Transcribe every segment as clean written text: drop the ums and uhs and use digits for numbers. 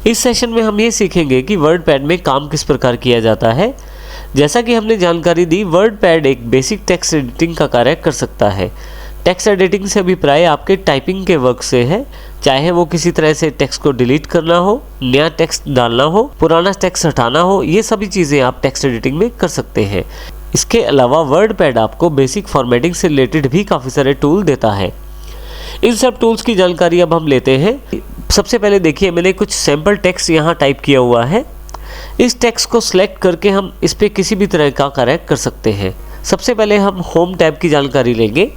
इस सेशन में हम ये सीखेंगे कि वर्डपैड में काम किस प्रकार किया जाता है। जैसा कि हमने जानकारी दी, वर्डपैड एक बेसिक टेक्स्ट एडिटिंग का कार्य कर सकता है। टेक्स्ट एडिटिंग से अभिप्राय आपके टाइपिंग के वर्क से है, चाहे वो किसी तरह से टेक्स्ट को डिलीट करना हो, नया टेक्स्ट डालना हो, पुराना टेक्स्ट हटाना हो, ये सभी चीज़ें आप टेक्स्ट एडिटिंग में कर सकते हैं। इसके अलावा वर्डपैड आपको बेसिक फॉर्मेटिंग से रिलेटेड भी काफ़ी सारे टूल देता है। इन सब टूल्स की जानकारी अब हम लेते हैं। सबसे पहले देखिए, मैंने कुछ सैम्पल टेक्स्ट यहाँ टाइप किया हुआ है। इस टेक्स्ट को सिलेक्ट करके हम इस पर किसी भी तरह का कार्य कर सकते हैं। सबसे पहले हम होम टैब की जानकारी लेंगे।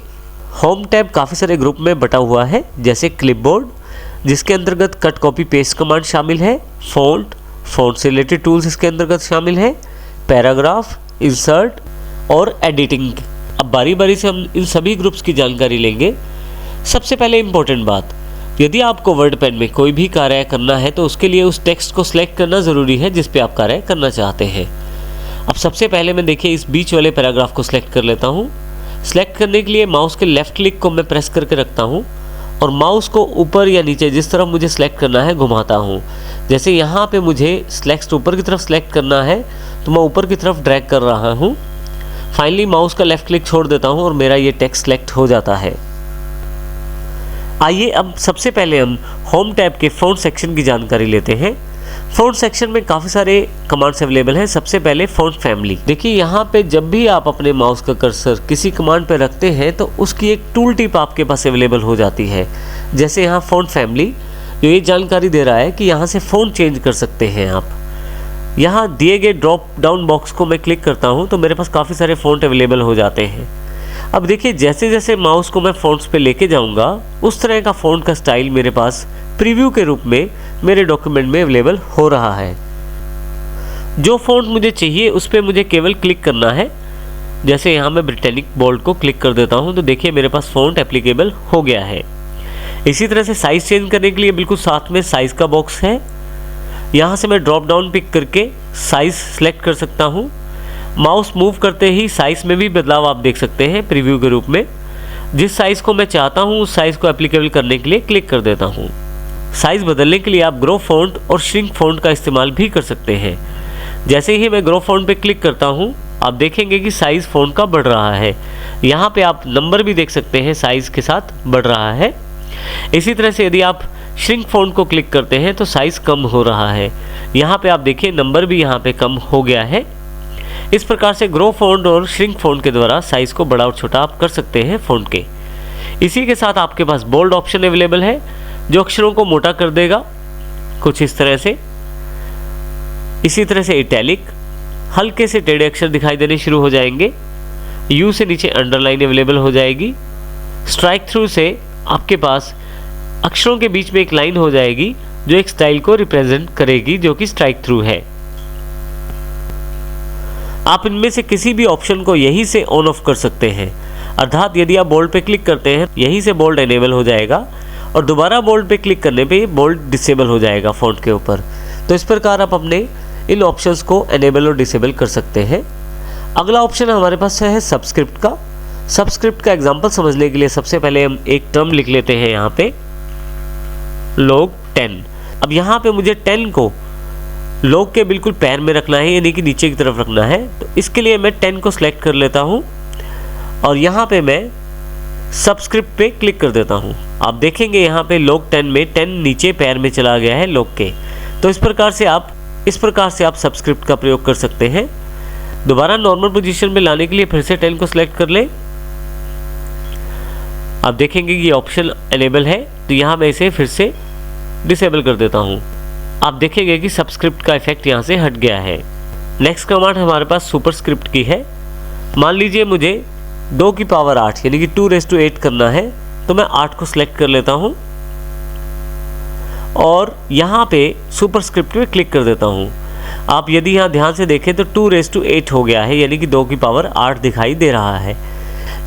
होम टैब काफ़ी सारे ग्रुप में बटा हुआ है, जैसे क्लिपबोर्ड, जिसके अंतर्गत कट कॉपी पेस्ट कमांड शामिल है, फ़ॉन्ट से रिलेटेड टूल्स इसके अंतर्गत शामिल है, पैराग्राफ, इंसर्ट और एडिटिंग। अब बारी बारी से हम इन सभी ग्रुप्स की जानकारी लेंगे। सबसे पहले इम्पोर्टेंट बात, यदि आपको वर्डपैड में कोई भी कार्य करना है तो उसके लिए उस टेक्स्ट को सिलेक्ट करना ज़रूरी है जिस पे आप कार्य करना चाहते हैं। अब सबसे पहले मैं देखिए इस बीच वाले पैराग्राफ को सिलेक्ट कर लेता हूँ। सिलेक्ट करने के लिए माउस के लेफ्ट क्लिक को मैं प्रेस करके रखता हूँ और माउस को ऊपर या नीचे जिस तरफ मुझे सिलेक्ट करना है घुमाता हूँ। जैसे यहाँ पे मुझे टेक्स्ट ऊपर की तरफ सिलेक्ट करना है तो मैं ऊपर की तरफ ड्रैग कर रहा हूँ। फाइनली माउस का लेफ्ट क्लिक छोड़ देता हूँ और मेरा ये टेक्स्ट सिलेक्ट हो जाता है। आइए अब सबसे पहले हम होम टैब के फ़ॉन्ट सेक्शन की जानकारी लेते हैं। फ़ॉन्ट सेक्शन में काफ़ी सारे कमांड्स अवेलेबल हैं। सबसे पहले फ़ॉन्ट फैमिली। देखिए यहाँ पे जब भी आप अपने माउस का कर्सर किसी कमांड पे रखते हैं तो उसकी एक टूल टिप आपके पास अवेलेबल हो जाती है। जैसे यहाँ फ़ॉन्ट फैमिली जो ये जानकारी दे रहा है कि यहाँ से फ़ॉन्ट चेंज कर सकते हैं आप। यहाँ दिए गए ड्रॉप डाउन बॉक्स को मैं क्लिक करता हूँ तो मेरे पास काफ़ी सारे फ़ॉन्ट अवेलेबल हो जाते हैं। अब देखिए जैसे जैसे माउस को मैं फ़ॉन्ट्स पे लेके जाऊंगा उस तरह का फ़ॉन्ट का स्टाइल मेरे पास प्रीव्यू के रूप में मेरे डॉक्यूमेंट में अवेलेबल हो रहा है। जो फ़ॉन्ट मुझे चाहिए उस पर मुझे केवल क्लिक करना है। जैसे यहाँ मैं ब्रिटेनिक बोल्ड को क्लिक कर देता हूँ तो देखिए मेरे पास फ़ॉन्ट एप्लीकेबल हो गया है। इसी तरह से साइज़ चेंज करने के लिए बिल्कुल साथ में साइज़ का बॉक्स है। यहाँ से मैं ड्रॉप डाउन पिक करके साइज़ सेलेक्ट कर सकता हूँ। माउस मूव करते ही साइज़ में भी बदलाव आप देख सकते हैं प्रीव्यू के रूप में। जिस साइज़ को मैं चाहता हूँ उस साइज़ को एप्लीकेबल करने के लिए क्लिक कर देता हूँ। साइज़ बदलने के लिए आप ग्रो फॉन्ट और श्रिंक फॉन्ट का इस्तेमाल भी कर सकते हैं। जैसे ही मैं ग्रो फॉन्ट पे क्लिक करता हूँ आप देखेंगे कि साइज़ फॉन्ट का बढ़ रहा है। यहाँ पे आप नंबर भी देख सकते हैं, साइज़ के साथ बढ़ रहा है। इसी तरह से यदि आप श्रिंक फॉन्ट को क्लिक करते हैं तो साइज़ कम हो रहा है। यहाँ पे आप देखिए नंबर भी यहाँ पे कम हो गया है। इस प्रकार से ग्रो फॉन्ट और श्रिंक फॉन्ट के द्वारा साइज़ को बड़ा और छोटा आप कर सकते हैं फॉन्ट के। इसी के साथ आपके पास बोल्ड ऑप्शन अवेलेबल है जो अक्षरों को मोटा कर देगा कुछ इस तरह से। इसी तरह से इटैलिक, हल्के से टेढ़े अक्षर दिखाई देने शुरू हो जाएंगे। यू से नीचे अंडरलाइन अवेलेबल हो जाएगी। स्ट्राइक थ्रू से आपके पास अक्षरों के बीच में एक लाइन हो जाएगी जो एक स्टाइल को रिप्रेजेंट करेगी, जो कि स्ट्राइक थ्रू है। आप इनमें से किसी भी ऑप्शन को यहीं से ऑन ऑफ कर सकते हैं। अर्थात यदि आप बोल्ड पे क्लिक करते हैं यहीं से बोल्ड एनेबल हो जाएगा और दोबारा बोल्ड पे क्लिक करने पे बोल्ड डिसेबल हो जाएगा फॉन्ट के ऊपर। तो इस प्रकार आप अपने इन ऑप्शंस को एनेबल और डिसेबल कर सकते हैं। अगला ऑप्शन हमारे पास है सबस्क्रिप्ट का। सबस्क्रिप्ट का एग्जाम्पल समझने के लिए सबसे पहले हम एक टर्म लिख लेते हैं यहाँ पे, log 10। अब यहाँ पे मुझे 10 को लॉग के बिल्कुल पैर में रखना है, यानी कि नीचे की तरफ रखना है। तो इसके लिए मैं 10 को सिलेक्ट कर लेता हूँ और यहाँ पे मैं सबस्क्रिप्ट पे क्लिक कर देता हूँ। आप देखेंगे यहाँ पे log 10 में 10 नीचे पैर में चला गया है लॉग के। तो इस प्रकार से आप सबस्क्रिप्ट का प्रयोग कर सकते हैं। दोबारा नॉर्मल पोजीशन में लाने के लिए फिर से 10 को सिलेक्ट कर लें। आप देखेंगे कि ये ऑप्शन एनेबल है, तो यहाँ मैं इसे फिर से डिसेबल कर देता हूँ। आप देखेंगे कि सबस्क्रिप्ट का इफेक्ट यहाँ से हट गया है। नेक्स्ट कमांड हमारे पास सुपरस्क्रिप्ट की है। मान लीजिए मुझे 2 की पावर 8 यानी कि 2⁸ करना है, तो मैं 8 को सिलेक्ट कर लेता हूँ और यहाँ पे सुपरस्क्रिप्ट पे क्लिक कर देता हूँ। आप यदि यहाँ ध्यान से देखें तो 2⁸ हो गया है, यानी कि 2 की पावर 8 दिखाई दे रहा है।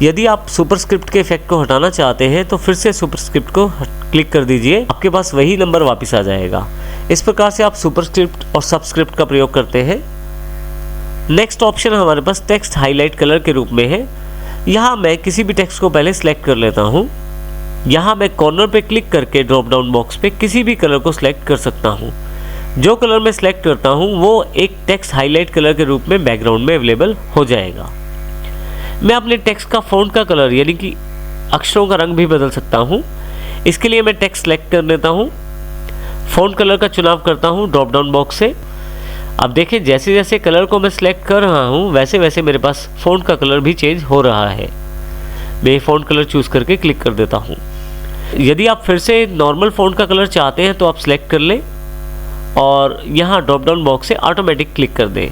यदि आप सुपरस्क्रिप्ट के इफेक्ट को हटाना चाहते हैं तो फिर से सुपरस्क्रिप्ट को क्लिक कर दीजिए, आपके पास वही नंबर वापस आ जाएगा। इस प्रकार से आप सुपरस्क्रिप्ट और सबस्क्रिप्ट का प्रयोग करते हैं। नेक्स्ट ऑप्शन हमारे पास टेक्स्ट हाईलाइट कलर के रूप में है। यहाँ मैं किसी भी टेक्स्ट को पहले सिलेक्ट कर लेता हूँ। यहाँ मैं कॉर्नर पे क्लिक करके ड्रॉप डाउन बॉक्स पे किसी भी कलर को सिलेक्ट कर सकता हूँ। जो कलर मैं सिलेक्ट करता हूँ वो एक टेक्स्ट हाईलाइट कलर के रूप में बैकग्राउंड में अवेलेबल हो जाएगा। मैं अपने टेक्स्ट का फ़ॉन्ट का कलर यानी कि अक्षरों का रंग भी बदल सकता हूँ। इसके लिए मैं टेक्स्ट सेलेक्ट कर लेता हूँ, फ़ॉन्ट कलर का चुनाव करता हूँ ड्रॉप डाउन बॉक्स से। अब देखिए जैसे जैसे कलर को मैं सिलेक्ट कर रहा हूँ वैसे वैसे मेरे पास फ़ॉन्ट का कलर भी चेंज हो रहा है। मैं फ़ॉन्ट कलर चूज़ करके क्लिक कर देता हूँ। यदि आप फिर से नॉर्मल फ़ॉन्ट का कलर चाहते हैं तो आप सिलेक्ट कर लें और यहाँ ड्रॉप डाउन बॉक्स से ऑटोमेटिक क्लिक कर दें।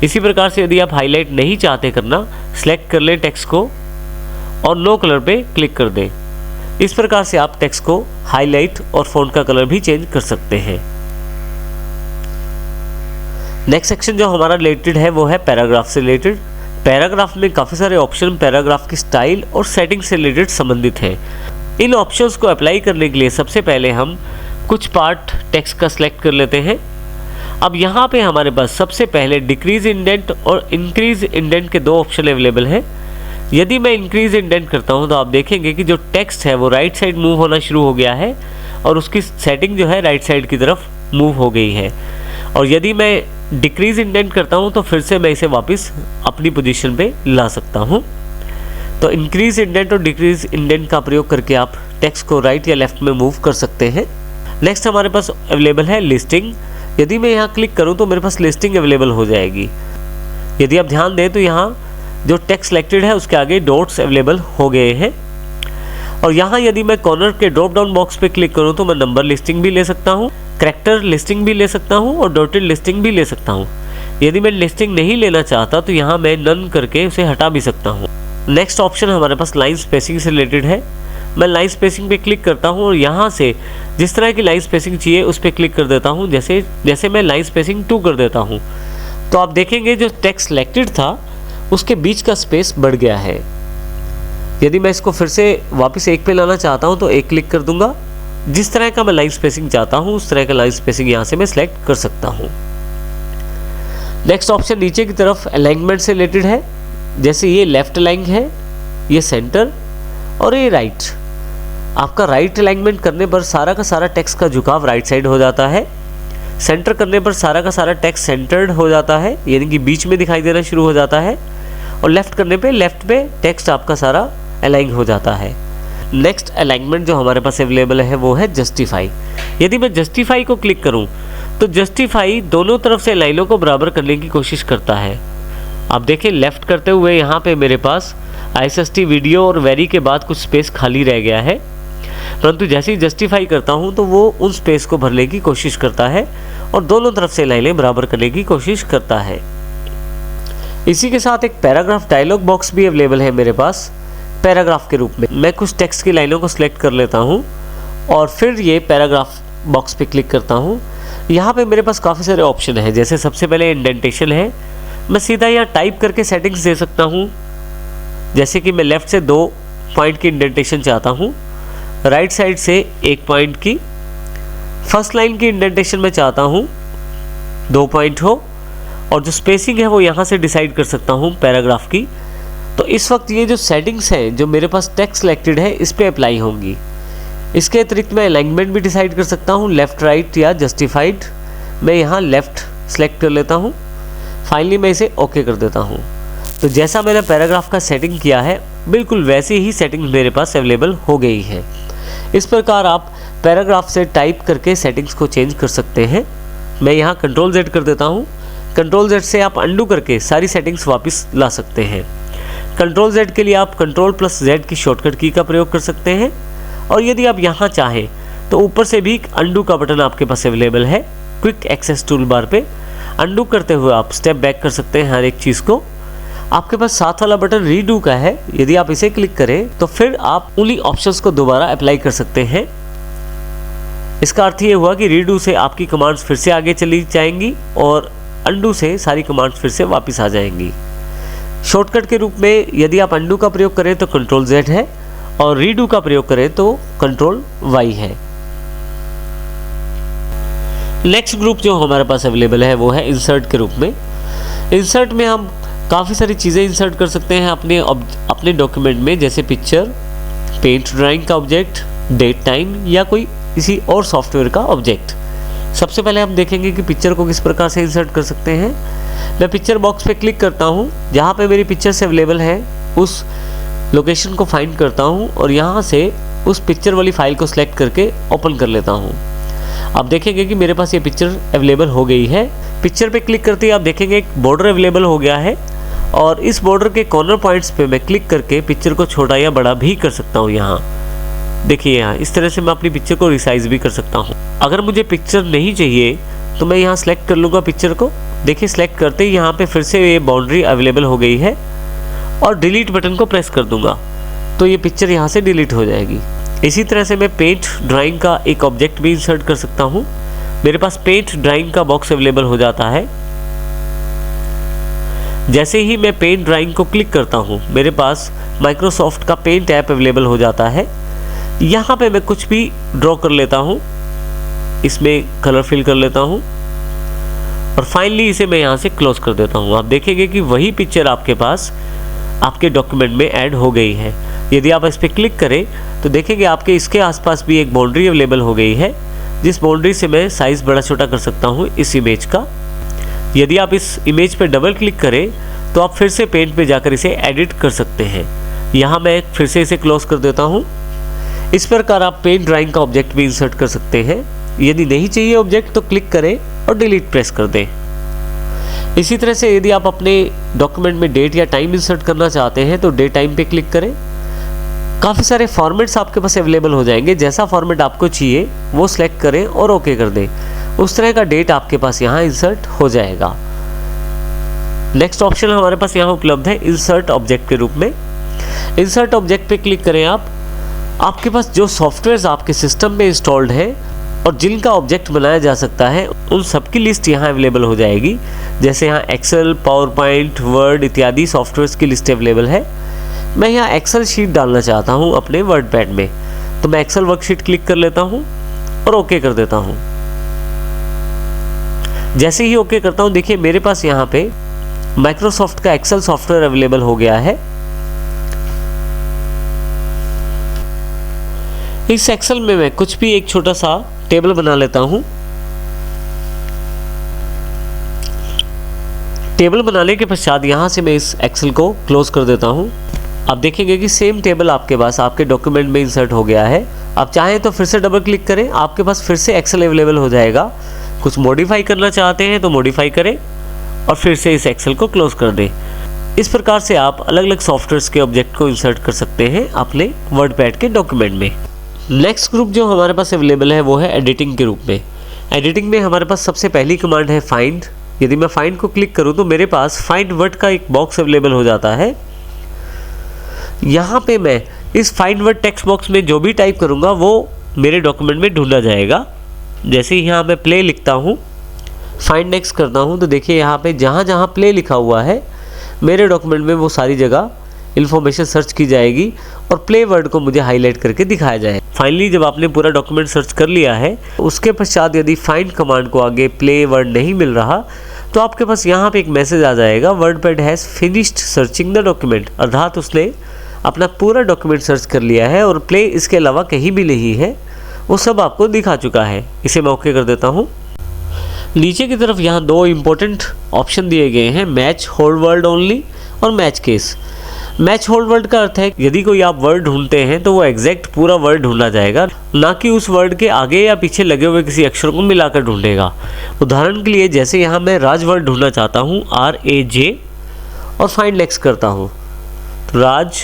इसी प्रकार से यदि आप हाईलाइट नहीं चाहते करना, सिलेक्ट कर लें टेक्स्ट को और नो कलर पे क्लिक कर दें। इस प्रकार से आप टेक्स्ट को हाईलाइट और फ़ॉन्ट का कलर भी चेंज कर सकते हैं। नेक्स्ट सेक्शन जो हमारा रिलेटेड है वो है पैराग्राफ से रिलेटेड। पैराग्राफ में काफ़ी सारे ऑप्शन पैराग्राफ की स्टाइल और सेटिंग से रिलेटेड संबंधित हैं। इन ऑप्शंस को अप्लाई करने के लिए सबसे पहले हम कुछ पार्ट टेक्स्ट का सिलेक्ट कर लेते हैं। अब यहाँ पे हमारे पास सबसे पहले डिक्रीज इंडेंट और इंक्रीज इंडेंट के दो ऑप्शन अवेलेबल हैं। यदि मैं इंक्रीज इंडेंट करता हूँ तो आप देखेंगे कि जो टेक्स्ट है वो राइट साइड मूव होना शुरू हो गया है और उसकी सेटिंग जो है राइट साइड की तरफ मूव हो गई है। और यदि मैं डिक्रीज इंडेंट करता हूँ तो फिर से मैं इसे वापस अपनी पोजीशन पे ला सकता हूँ। तो इंक्रीज इंडेंट और डिक्रीज इंडेंट का प्रयोग करके आप टेक्स्ट को राइट या लेफ्ट में मूव कर सकते हैं। नेक्स्ट हमारे पास अवेलेबल है लिस्टिंग। यदि मैं यहाँ क्लिक करूँ तो मेरे पास लिस्टिंग अवेलेबल हो जाएगी। यदि आप ध्यान दें तो यहाँ जो टेक्स्ट सिलेक्टेड है उसके आगे डॉट्स अवेलेबल हो गए हैं। और यहाँ यदि मैं कॉर्नर के ड्रॉप डाउन बॉक्स पे क्लिक करूँ तो मैं नंबर लिस्टिंग भी ले सकता हूँ, कैरेक्टर लिस्टिंग भी ले सकता हूँ और डॉटेड लिस्टिंग भी ले सकता हूँ। यदि मैं लिस्टिंग नहीं लेना चाहता तो यहाँ मैं नन करके उसे हटा भी सकता हूँ। नेक्स्ट ऑप्शन हमारे पास लाइन स्पेसिंग से रिलेटेड है। मैं लाइन स्पेसिंग पे क्लिक करता हूँ और यहाँ से जिस तरह की लाइन स्पेसिंग चाहिए उस पर क्लिक कर देता हूँ। जैसे मैं लाइन स्पेसिंग 2 कर देता हूँ तो आप देखेंगे जो टेक्स्ट सिलेक्टेड था उसके बीच का स्पेस बढ़ गया है। यदि मैं इसको फिर से वापस 1 पे लाना चाहता हूँ तो 1 क्लिक कर दूंगा। जिस तरह का मैं लाइन स्पेसिंग चाहता हूँ उस तरह का लाइन स्पेसिंग यहाँ से मैं सिलेक्ट कर सकता हूँ। नेक्स्ट ऑप्शन नीचे की तरफ अलाइनमेंट से रिलेटेड है। जैसे ये लेफ्ट अलाइन है, ये सेंटर और ये राइट। आपका राइट अलाइनमेंट करने पर सारा का सारा टेक्स्ट का झुकाव राइट साइड हो जाता है। सेंटर करने पर सारा का सारा टेक्स्ट सेंटर्ड हो जाता है यानी कि बीच में दिखाई देना शुरू हो जाता है। और लेफ्ट करने पे लेफ्ट पे टेक्स्ट आपका सारा अलाइन हो जाता है। नेक्स्ट अलाइनमेंट जो हमारे पास अवेलेबल है वो है जस्टिफाई। यदि मैं जस्टिफाई को क्लिक करूं तो जस्टिफाई दोनों तरफ से लाइनों को बराबर करने की कोशिश करता है। आप देखिए लेफ्ट करते हुए यहाँ पे मेरे पास ISST वीडियो और वेरी के बाद कुछ स्पेस खाली रह गया है, परंतु जैसे ही जस्टिफाई करता हूँ तो वो उन स्पेस को भरने की कोशिश करता है और दोनों तरफ से लाइनें बराबर करने की कोशिश करता है। इसी के साथ एक पैराग्राफ डायलॉग बॉक्स भी अवेलेबल है मेरे पास पैराग्राफ के रूप में। मैं कुछ टेक्स्ट की लाइनों को सिलेक्ट कर लेता हूँ और फिर ये पैराग्राफ बॉक्स पे क्लिक करता हूँ। यहाँ पे मेरे पास काफ़ी सारे ऑप्शन हैं। जैसे सबसे पहले इंडेंटेशन है। मैं सीधा यहाँ टाइप करके सेटिंग्स दे सकता हूँ। जैसे कि मैं लेफ़्ट से 2 पॉइंट की इंडेंटेशन चाहता हूँ, राइट साइड से 1 पॉइंट की, फर्स्ट लाइन की इंडेंटेशन में चाहता हूँ 2 पॉइंट हो और जो स्पेसिंग है वो यहाँ से डिसाइड कर सकता हूँ पैराग्राफ की। तो इस वक्त ये जो सेटिंग्स हैं जो मेरे पास टेक्स्ट सिलेक्टेड है इस पर अप्लाई होंगी। इसके अतिरिक्त मैं अलाइनमेंट भी डिसाइड कर सकता हूँ, लेफ़्ट राइट या जस्टिफाइड। मैं यहाँ लेफ़्ट सेलेक्ट कर लेता हूँ। फाइनली मैं इसे ओके कर देता हूँ। तो जैसा मैंने पैराग्राफ का सेटिंग किया है बिल्कुल वैसी ही सेटिंग मेरे पास अवेलेबल हो गई है। इस प्रकार आप पैराग्राफ से टाइप करके सेटिंग्स को चेंज कर सकते हैं। मैं यहाँ कंट्रोल Z कर देता हूँ। कंट्रोल Z से आप अंडू करके सारी सेटिंग्स वापस ला सकते हैं। कंट्रोल Z के लिए आप Ctrl+Z की शॉर्टकट की का प्रयोग कर सकते हैं और यदि आप यहाँ चाहें तो ऊपर से भी अंडू का बटन आपके पास अवेलेबल है। क्विक एक्सेस टूल बार पे अंडू करते हुए आप स्टेप बैक कर सकते हैं हर एक चीज़ को। आपके पास साथ वाला बटन रीडू का है। यदि आप इसे क्लिक करें तो फिर आप उन्हीं ऑप्शंस को दोबारा अप्लाई कर सकते हैं। इसका अर्थ ये हुआ कि रीडू से आपकी कमांड्स फिर से आगे चली जाएंगी और अंडू से सारी कमांड्स फिर से वापस आ जाएंगी। शॉर्टकट के रूप में यदि आप अंडू का प्रयोग करें तो कंट्रोल Z है और रीडू का प्रयोग करें तो कंट्रोल Y है। नेक्स्ट ग्रुप जो हमारे पास अवेलेबल है वो है इंसर्ट के रूप में। इंसर्ट में हम काफ़ी सारी चीज़ें इंसर्ट कर सकते हैं अपने डॉक्यूमेंट में, जैसे पिक्चर, पेंट ड्राइंग का ऑब्जेक्ट, डेट टाइम या कोई किसी और सॉफ्टवेयर का ऑब्जेक्ट। सबसे पहले हम देखेंगे कि पिक्चर को किस प्रकार से इंसर्ट कर सकते हैं। मैं पिक्चर बॉक्स पे क्लिक करता हूँ, जहाँ पे मेरी पिक्चर्स अवेलेबल है उस लोकेशन को फाइंड करता हूँ और यहाँ से उस पिक्चर वाली फाइल को सिलेक्ट करके ओपन कर लेता हूँ। आप देखेंगे कि मेरे पास ये पिक्चर अवेलेबल हो गई है। पिक्चर पे क्लिक करते ही आप देखेंगे एक बॉर्डर अवेलेबल हो गया है और इस बॉर्डर के कॉर्नर पॉइंट्स पे मैं क्लिक करके पिक्चर को छोटा या बड़ा भी कर सकता हूँ। यहाँ देखिए, यहाँ इस तरह से मैं अपनी पिक्चर को रिसाइज भी कर सकता हूँ। अगर मुझे पिक्चर नहीं चाहिए तो मैं यहाँ सेलेक्ट कर लूँगा पिक्चर को। देखिए, सेलेक्ट करते ही यहाँ पे फिर से ये बाउंड्री अवेलेबल हो गई है और डिलीट बटन को प्रेस कर दूंगा तो ये पिक्चर यहाँ से डिलीट हो जाएगी। इसी तरह से मैं पेंट ड्राइंग का एक ऑब्जेक्ट भी इंसर्ट कर सकता हूँ। मेरे पास पेंट ड्राइंग का बॉक्स अवेलेबल हो जाता है। जैसे ही मैं पेंट ड्राइंग को क्लिक करता हूँ, मेरे पास माइक्रोसॉफ्ट का पेंट ऐप अवेलेबल हो जाता है। यहाँ पे मैं कुछ भी ड्रॉ कर लेता हूँ, इसमें कलर फिल कर लेता हूँ और फाइनली इसे मैं यहाँ से क्लोज कर देता हूँ। आप देखेंगे कि वही पिक्चर आपके पास आपके डॉक्यूमेंट में ऐड हो गई है। यदि आप इस पर क्लिक करें तो देखेंगे आपके इसके आसपास भी एक बाउंड्री अवेलेबल हो गई है, जिस बाउंड्री से मैं साइज़ बड़ा छोटा कर सकता हूँ इस इमेज का। यदि आप इस इमेज पर डबल क्लिक करें तो आप फिर से पेंट पे जाकर इसे एडिट कर सकते हैं। यहाँ मैं फिर से इसे क्लोज कर देता हूँ। इस प्रकार आप पेंट ड्राइंग का ऑब्जेक्ट भी इंसर्ट कर सकते हैं। यदि नहीं चाहिए ऑब्जेक्ट तो क्लिक करें और डिलीट प्रेस कर दें। इसी तरह से यदि आप अपने डॉक्यूमेंट में डेट या टाइम इंसर्ट करना चाहते हैं तो डेट टाइम पे क्लिक करें। काफ़ी सारे फॉर्मेट्स आपके पास अवेलेबल हो जाएंगे। जैसा फॉर्मेट आपको चाहिए वो सिलेक्ट करें और ओके कर दें। उस तरह का डेट आपके पास यहाँ इंसर्ट हो जाएगा। नेक्स्ट ऑप्शन हमारे पास यहाँ उपलब्ध है इंसर्ट ऑब्जेक्ट के रूप में। इंसर्ट ऑब्जेक्ट पे क्लिक करें आप। आपके पास जो सॉफ्टवेयर्स आपके सिस्टम में इंस्टॉल्ड है और जिनका ऑब्जेक्ट बनाया जा सकता है उन सब की लिस्ट यहाँ अवेलेबल हो जाएगी। जैसे यहाँ एक्सेल, पावर पॉइंट, वर्ड इत्यादि सॉफ्टवेयर्स की लिस्ट अवेलेबल है। मैं यहाँ एक्सेल शीट डालना चाहता हूँ अपने वर्ड पैड में, तो मैं एक्सेल वर्कशीट क्लिक कर लेता हूँ और ओके कर देता हूँ। जैसे ही ओके करता हूँ, देखिए मेरे पास यहाँ पे माइक्रोसॉफ्ट का एक्सेल सॉफ्टवेयर अवेलेबल हो गया है। इस एक्सेल में मैं कुछ भी एक छोटा सा टेबल बना लेता हूँ। टेबल बनाने के पश्चात यहाँ से मैं इस एक्सेल को क्लोज कर देता हूँ। आप देखेंगे कि सेम टेबल आपके पास आपके डॉक्यूमेंट में इंसर्ट हो गया है। आप चाहें तो फिर से डबल क्लिक करें, आपके पास फिर से एक्सेल अवेलेबल हो जाएगा। कुछ मॉडिफाई करना चाहते हैं तो मॉडिफाई करें और फिर से इस एक्सेल को क्लोज कर दें। इस प्रकार से आप अलग अलग सॉफ्टवेयर्स के ऑब्जेक्ट को इंसर्ट कर सकते हैं अपने वर्ड पैड के डॉक्यूमेंट में। नेक्स्ट ग्रुप जो हमारे पास अवेलेबल है वो है एडिटिंग के रूप में। एडिटिंग में हमारे पास सबसे पहली कमांड है फाइंड। यदि मैं फाइंड को क्लिक करूं तो मेरे पास फाइंड वर्ड का एक बॉक्स अवेलेबल हो जाता है। यहाँ पे मैं इस फाइंड वर्ड टेक्स्ट बॉक्स में जो भी टाइप करूँगा वो मेरे डॉक्यूमेंट में ढूंढा जाएगा। जैसे ही यहाँ मैं प्ले लिखता हूँ, फाइंड नेक्स्ट करता हूँ, तो देखिए यहाँ पे जहाँ जहाँ प्ले लिखा हुआ है मेरे डॉक्यूमेंट में वो सारी जगह इन्फॉर्मेशन सर्च की जाएगी और प्ले वर्ड को मुझे हाईलाइट करके दिखाया जाए। फाइनली जब आपने पूरा डॉक्यूमेंट सर्च कर लिया है, उसके पश्चात यदि फाइंड कमांड को आगे प्ले वर्ड नहीं मिल रहा तो आपके पास यहाँ पे एक मैसेज आ जाएगा, WordPad has finished searching the document. अर्थात उसने अपना पूरा डॉक्यूमेंट सर्च कर लिया है और प्ले इसके अलावा कहीं भी नहीं है, वो सब आपको दिखा चुका है। इसे मैं ओके कर देता हूँ। नीचे की तरफ यहाँ दो इम्पोर्टेंट ऑप्शन दिए गए हैं, मैच होल्ड वर्ड ओनली और match case. Match hold word का अर्थ है यदि कोई आप वर्ड ढूंढते हैं तो वो एग्जैक्ट पूरा वर्ड ढूंढा जाएगा, ना कि उस वर्ड के आगे या पीछे लगे हुए किसी अक्षर को मिलाकर ढूंढेगा। उदाहरण के लिए जैसे यहाँ मैं राज वर्ड ढूंढना चाहता हूँ, RAJ, और फाइंड नेक्स्ट करता हूँ। राज,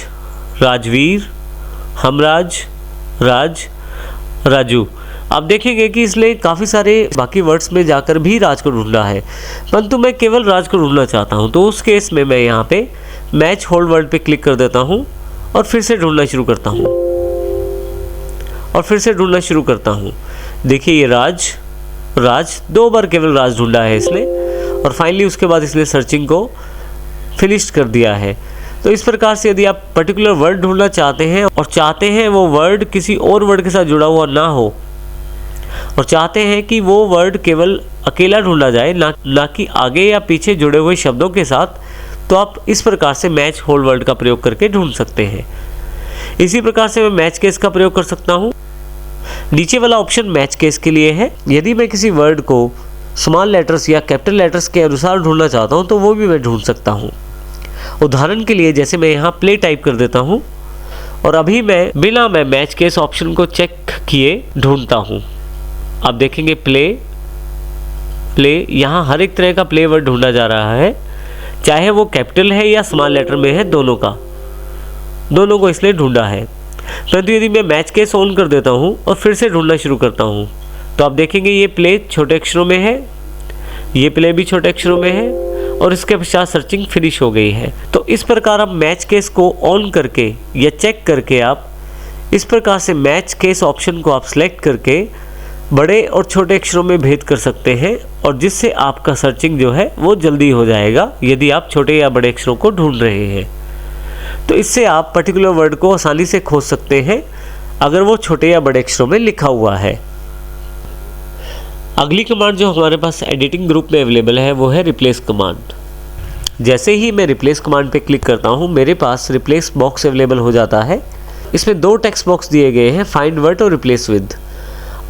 राजवीर, हमराज, राज, राजू। आप देखेंगे कि इसलिए काफ़ी सारे बाकी वर्ड्स में जाकर भी राज को ढूंढना है, परंतु मैं केवल राज को ढूंढना चाहता हूं, तो उस केस में मैं यहाँ पे मैच होल्ड वर्ड पे क्लिक कर देता हूं और फिर से ढूंढना शुरू करता हूं और फिर से ढूंढना शुरू करता हूं। देखिए ये राज दो बार केवल राज ढूंढा है इसने और फाइनली उसके बाद इसने सर्चिंग को फिनिश कर दिया है। तो इस प्रकार से यदि आप पर्टिकुलर वर्ड ढूंढना चाहते हैं और चाहते हैं वो वर्ड किसी और वर्ड के साथ जुड़ा हुआ ना हो और चाहते हैं कि वो वर्ड केवल अकेला ढूंढा जाए, ना कि आगे या पीछे जुड़े हुए शब्दों के साथ, तो आप इस प्रकार से मैच होल्ड वर्ड का प्रयोग करके ढूंढ सकते हैं। इसी प्रकार से मैं मैच केस का प्रयोग कर सकता हूँ। नीचे वाला ऑप्शन मैच केस के लिए है। यदि मैं किसी वर्ड को स्मॉल लेटर्स या कैपिटल लेटर्स के अनुसार ढूंढना चाहता हूं तो वो भी मैं ढूंढ सकता हूं। उदाहरण के लिए जैसे मैं यहाँ प्ले टाइप कर देता हूं और अभी मैं बिना मैं मैच केस ऑप्शन को चेक किए ढूंढता हूं। आप देखेंगे प्ले यहाँ हर एक तरह का प्ले वर्ड ढूंढा जा रहा है, चाहे वो कैपिटल है या स्मॉल लेटर में है, दोनों को इसलिए ढूंढा है। परंतु यदि मैं मैच केस ऑन कर देता हूं और फिर से ढूंढना शुरू करता हूं तो आप देखेंगे ये प्ले छोटे अक्षरों में है, ये प्ले भी छोटे अक्षरों में है और इसके पश्चात सर्चिंग फिनिश हो गई है। तो इस प्रकार आप मैच केस को ऑन करके या चेक करके आप इस प्रकार से मैच केस ऑप्शन को आप सिलेक्ट करके बड़े और छोटे अक्षरों में भेद कर सकते हैं और जिससे आपका सर्चिंग जो है वो जल्दी हो जाएगा यदि आप छोटे या बड़े अक्षरों को ढूंढ रहे हैं। तो इससे आप पर्टिकुलर वर्ड को आसानी से खोज सकते हैं अगर वो छोटे या बड़े अक्षरों में लिखा हुआ है। अगली कमांड जो हमारे पास एडिटिंग ग्रुप में अवेलेबल है वो है रिप्लेस कमांड। जैसे ही मैं रिप्लेस कमांड पे क्लिक करता हूँ मेरे पास रिप्लेस बॉक्स अवेलेबल हो जाता है। इसमें 2 टेक्स्ट बॉक्स दिए गए हैं, फाइंड वर्ड और रिप्लेस विद।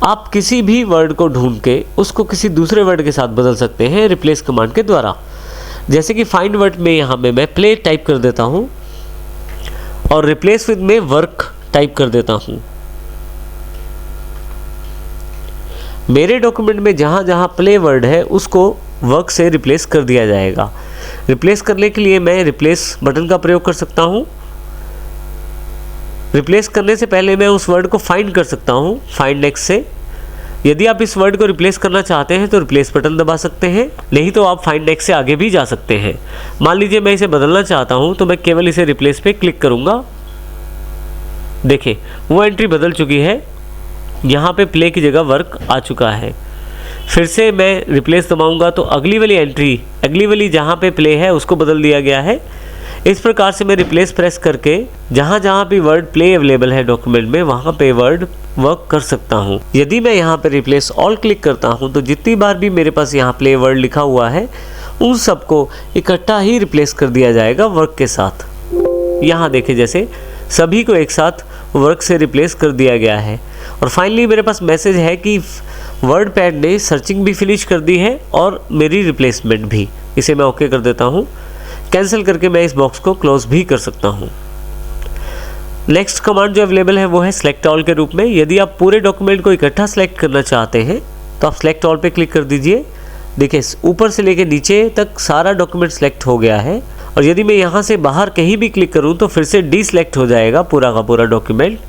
आप किसी भी वर्ड को ढूंढ के उसको किसी दूसरे वर्ड के साथ बदल सकते हैं रिप्लेस कमांड के द्वारा। जैसे कि फाइंड वर्ड में यहाँ पे मैं प्ले टाइप कर देता हूँ और रिप्लेस विद में वर्क टाइप कर देता हूँ। मेरे डॉक्यूमेंट में जहाँ जहाँ प्ले वर्ड है उसको वर्क से रिप्लेस कर दिया जाएगा। रिप्लेस करने के लिए मैं रिप्लेस बटन का प्रयोग कर सकता हूँ। रिप्लेस करने से पहले मैं उस वर्ड को फाइंड कर सकता हूँ फाइंड नेक्स्ट से। यदि आप इस वर्ड को रिप्लेस करना चाहते हैं तो रिप्लेस बटन दबा सकते हैं, नहीं तो आप फाइंड नेक्स्ट से आगे भी जा सकते हैं। मान लीजिए मैं इसे बदलना चाहता हूँ तो मैं केवल इसे रिप्लेस पे क्लिक करूँगा। देखिए वो एंट्री बदल चुकी है, यहाँ पे प्ले की जगह वर्क आ चुका है। फिर से मैं रिप्लेस दबाऊंगा तो अगली वाली जहाँ पे प्ले है उसको बदल दिया गया है। इस प्रकार से मैं रिप्लेस प्रेस करके जहाँ जहाँ भी वर्ड प्ले अवेलेबल है डॉक्यूमेंट में वहाँ पे वर्ड वर्क कर सकता हूँ। यदि मैं यहाँ पे रिप्लेस ऑल क्लिक करता हूँ तो जितनी बार भी मेरे पास यहाँ प्ले वर्ड लिखा हुआ है उन सबको इकट्ठा ही रिप्लेस कर दिया जाएगा वर्क के साथ। यहाँ देखें जैसे सभी को एक साथ वर्क से रिप्लेस कर दिया गया है। और फाइनली मेरे पास मैसेज है कि वर्ड पैड ने सर्चिंग भी फिनिश कर दी है और मेरी रिप्लेसमेंट भी। इसे मैं ओके कर देता हूँ। कैंसिल करके मैं इस बॉक्स को क्लोज भी कर सकता हूँ। नेक्स्ट कमांड जो अवेलेबल है वो है सेलेक्ट ऑल के रूप में। यदि आप पूरे डॉक्यूमेंट को इकट्ठा सेलेक्ट करना चाहते हैं तो आप सेलेक्ट ऑल पे क्लिक कर दीजिए। देखिए ऊपर से लेकर नीचे तक सारा डॉक्यूमेंट सेलेक्ट हो गया है। और यदि मैं यहाँ से बाहर कहीं भी क्लिक करूँ तो फिर से डीसेलेक्ट हो जाएगा पूरा का पूरा डॉक्यूमेंट।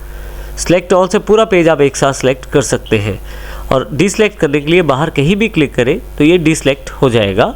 सेलेक्ट ऑल से पूरा पेज आप एक साथ सेलेक्ट कर सकते हैं और डीसेलेक्ट करने के लिए बाहर कहीं भी क्लिक करें तो ये डीसेलेक्ट हो जाएगा।